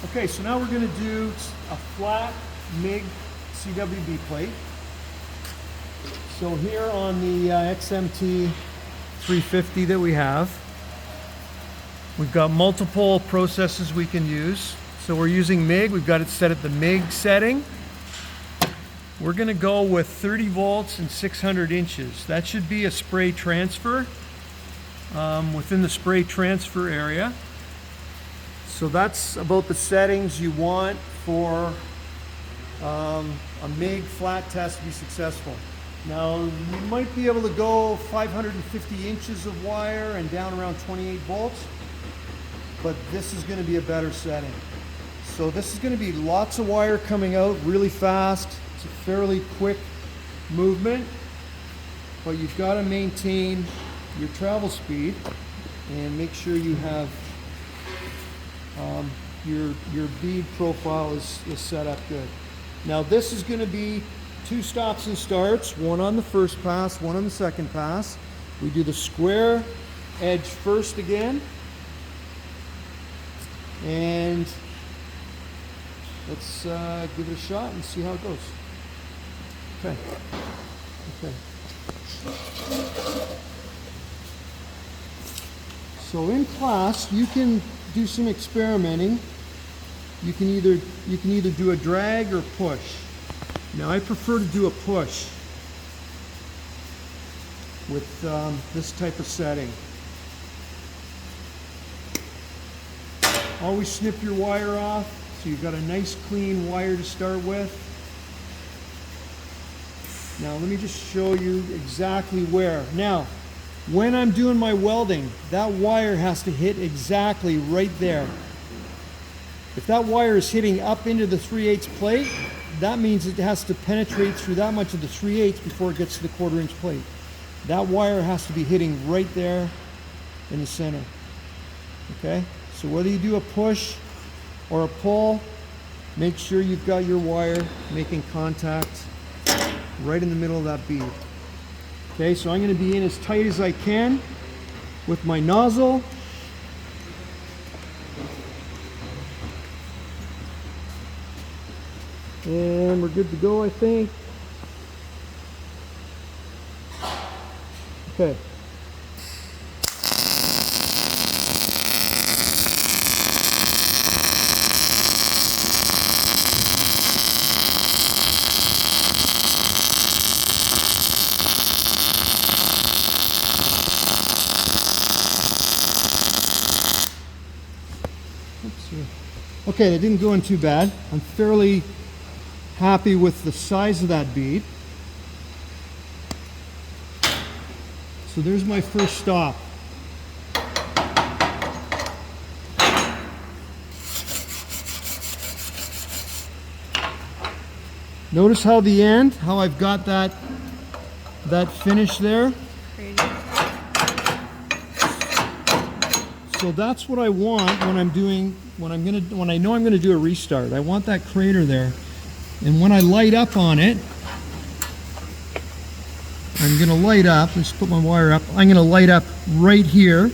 Okay, so now we're going to do a flat Mig CWB plate. So here on the XMT 350 that we have, we've got multiple processes we can use. So we're using Mig, we've got it set at the Mig setting. We're going to go with 30 volts and 600 inches. That should be a spray transfer within the spray transfer area. So that's about the settings you want for a Mig flat test to be successful. Now you might be able to go 550 inches of wire and down around 28 volts, but this is going to be a better setting. So this is going to be lots of wire coming out really fast. It's a fairly quick movement, but you've got to maintain your travel speed and make sure you have your bead profile is set up good. Now this is going to be 2 stops and starts, one on the first pass, one on the second pass. We do the square edge first again, and let's give it a shot and see how it goes. Okay. So in class, you can do some experimenting. You can either do a drag or push. Now I prefer to do a push with this type of setting. Always snip your wire off so you've got a nice clean wire to start with. Now let me just show you exactly where. Now when I'm doing my welding, that wire has to hit exactly right there. If that wire is hitting up into the 3/8 plate, that means it has to penetrate through that much of the 3/8 before it gets to the 1/4 inch plate. That wire has to be hitting right there in the center. Okay? So whether you do a push or a pull, make sure you've got your wire making contact right in the middle of that bead. Okay, so I'm going to be in as tight as I can with my nozzle. And we're good to go, I think. Okay. Okay, that didn't go in too bad. I'm fairly happy with the size of that bead. So there's my first stop. Notice how the end, how I've got that finish there. So that's what I want when I'm doing, when I know I'm going to do a restart. I want that crater there. And when I light up on it, I'm going to light up, let's put my wire up, I'm going to light up right here,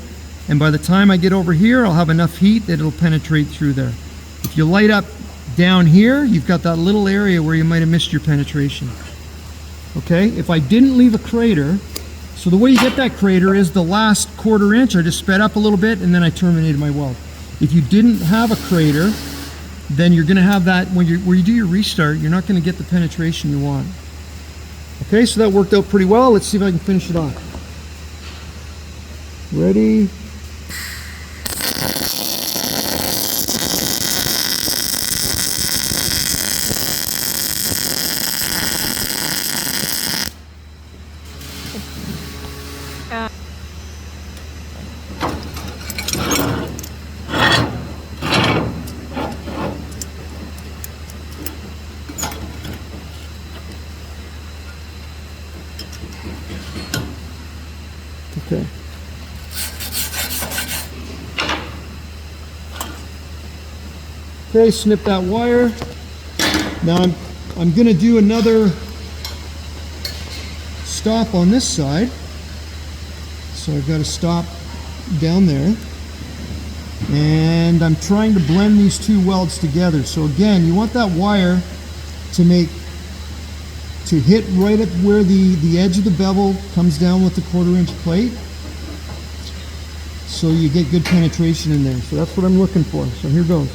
and by the time I get over here, I'll have enough heat that it'll penetrate through there. If you light up down here, you've got that little area where you might have missed your penetration. Okay, if I didn't leave a crater, so the way you get that crater is the last 1/4 inch, I just sped up a little bit and then I terminated my weld. If you didn't have a crater, then you're going to have that, when you do your restart, you're not going to get the penetration you want. Okay, so that worked out pretty well. Let's see if I can finish it off. Ready? Okay. Okay, snip that wire. Now I'm going to do another stop on this side. So I've got to stop down there. And I'm trying to blend these two welds together. So again, you want that wire to hit right at where the edge of the bevel comes down with the 1/4 inch plate, so you get good penetration in there. So that's what I'm looking for. So here goes.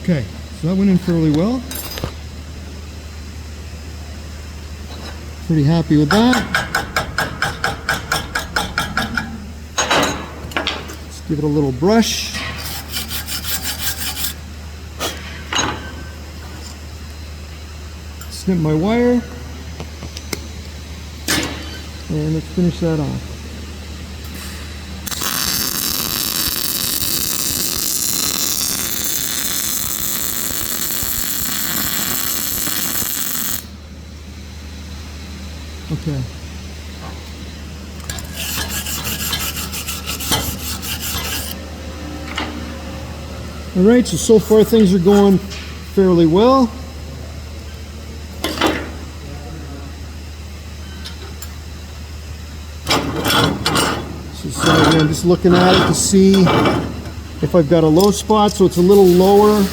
Okay, so that went in fairly well. Pretty happy with that. Let's give it a little brush. Snip my wire. And let's finish that off. Okay. All right, so far things are going fairly well. So I'm just looking at it to see if I've got a low spot, so it's a little lower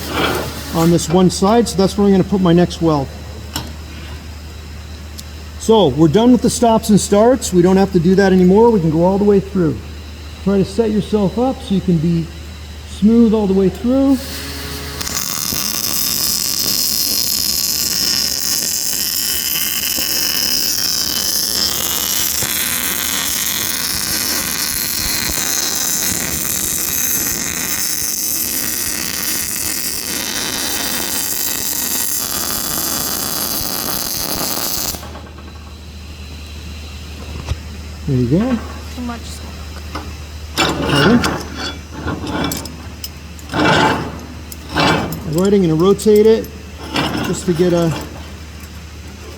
on this one side, so that's where I'm going to put my next weld. So we're done with the stops and starts. We don't have to do that anymore. We can go all the way through. Try to set yourself up so you can be smooth all the way through. There you go. Too much smoke. Okay. All right, I'm going to rotate it just to get I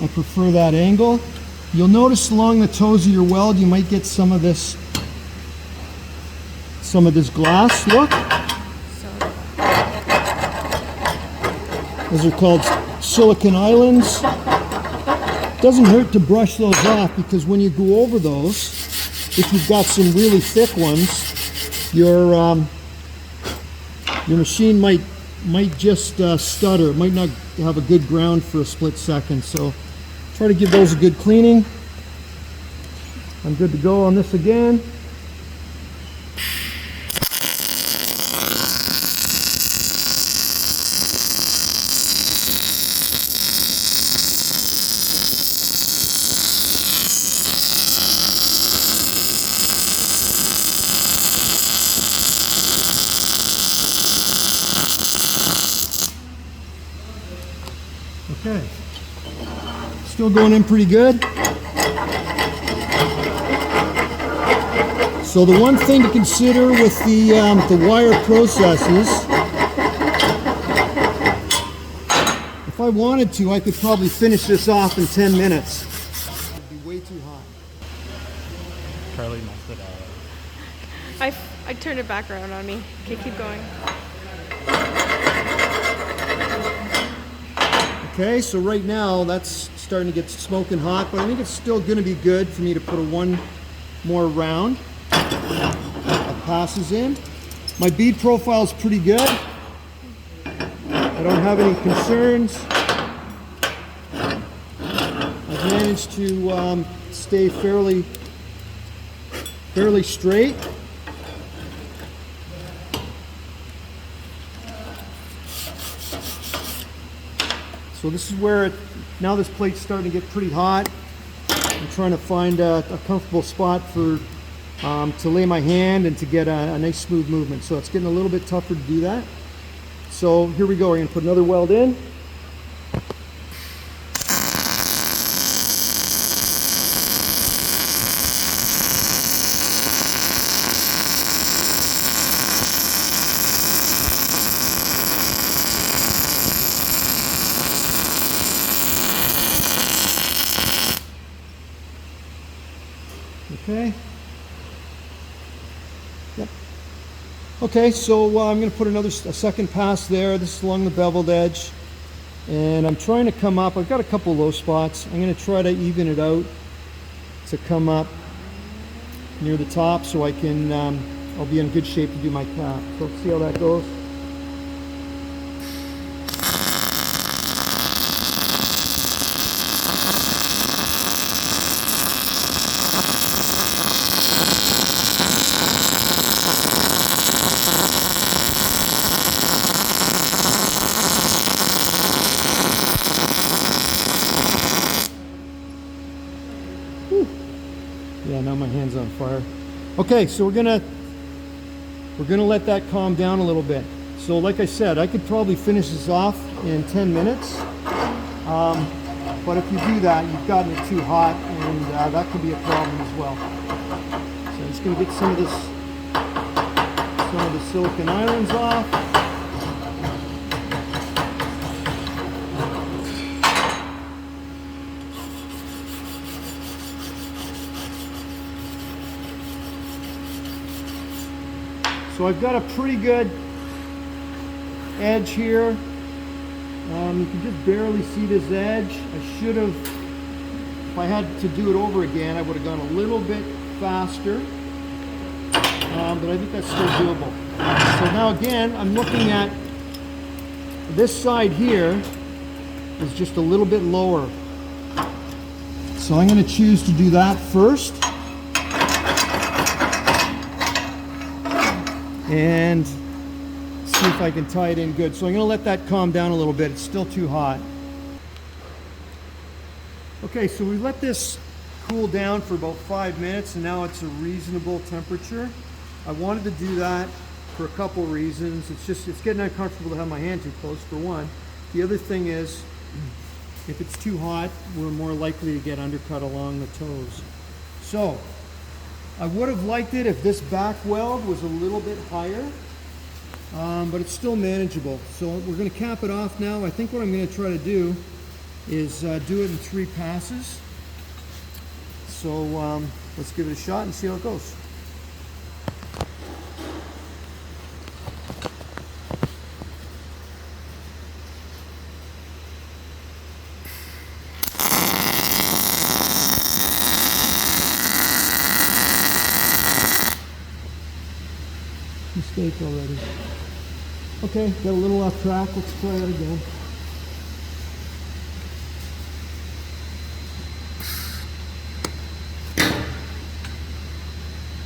prefer that angle. You'll notice along the toes of your weld, you might get some of this glass, look. Those are called silicon islands. Doesn't hurt to brush those off, because when you go over those, if you've got some really thick ones, your machine might just stutter. It might not have a good ground for a split second. So try to give those a good cleaning. I'm good to go on this again. Okay, still going in pretty good. So the one thing to consider with the wire processes, if I wanted to, I could probably finish this off in 10 minutes. It'd be way too hot. Charlie messed it up. I turned it back around on me. Okay, keep going. Okay, so right now that's starting to get smoking hot, but I think it's still going to be good for me to put one more round that passes in. My bead profile is pretty good. I don't have any concerns. I've managed to stay fairly straight. So this is where now this plate's starting to get pretty hot. I'm trying to find a comfortable spot for to lay my hand and to get a nice smooth movement. So it's getting a little bit tougher to do that. So here we go. We're going to put another weld in. Okay. Yep. Okay, so I'm going to put a second pass there. This is along the beveled edge. And I'm trying to come up. I've got a couple low spots. I'm going to try to even it out to come up near the top so I can, I'll be in good shape to do my cap. So let's see how that goes. Yeah, now my hand's on fire. Okay, so we're gonna let that calm down a little bit. So like I said, I could probably finish this off in 10 minutes. But if you do that, you've gotten it too hot, and that could be a problem as well. So I'm just gonna get some of the silicone islands off. So I've got a pretty good edge here. You can just barely see this edge. I should have, if I had to do it over again, I would have gone a little bit faster. But I think that's still doable. So now again, I'm looking at this side here is just a little bit lower. So I'm going to choose to do that first. And see if I can tie it in good. So I'm going to let that calm down a little bit. It's still too hot. Okay, so we let this cool down for about 5 minutes, and now it's a reasonable temperature. I wanted to do that for a couple reasons. It's getting uncomfortable to have my hand too close, for one. The other thing is, if it's too hot, we're more likely to get undercut along the toes. So I would have liked it if this back weld was a little bit higher, but it's still manageable. So we're going to cap it off now. I think what I'm going to try to do is do it in 3 passes. So let's give it a shot and see how it goes. Mistake already. Okay, got a little off track. Let's try that again.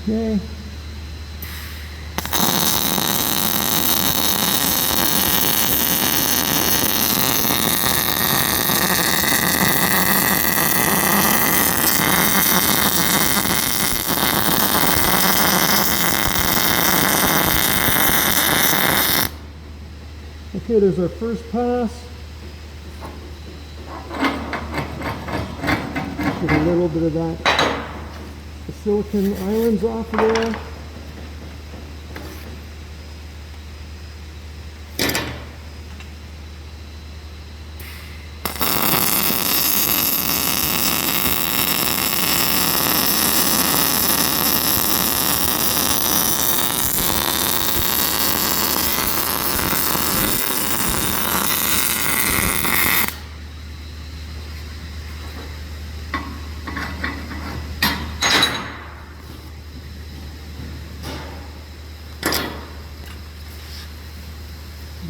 Okay. Okay, there's our first pass. Get a little bit of that, the silicone islands off of there.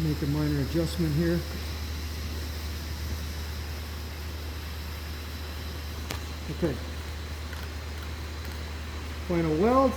Make a minor adjustment here. Okay. Final weld.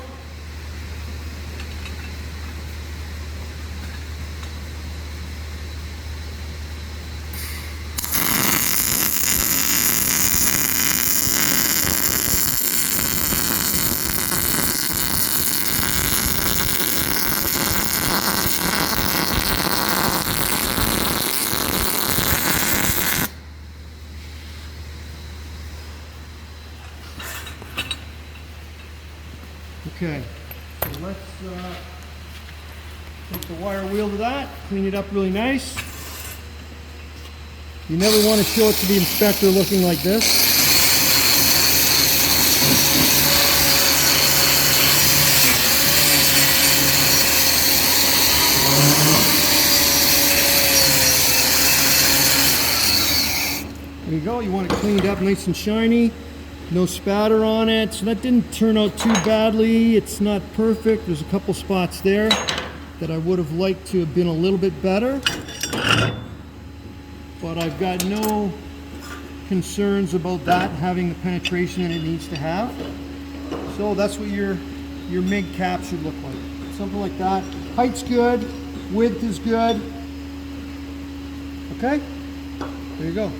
Okay, so let's take the wire wheel to that, clean it up really nice. You never want to show it to the inspector looking like this. go. You want it cleaned up nice and shiny. No spatter on it. So that didn't turn out too badly. It's not perfect. There's a couple spots there that I would have liked to have been a little bit better. But I've got no concerns about that having the penetration that it needs to have. So that's what your MIG cap should look like. Something like that. Height's good. Width is good. Okay? There you go.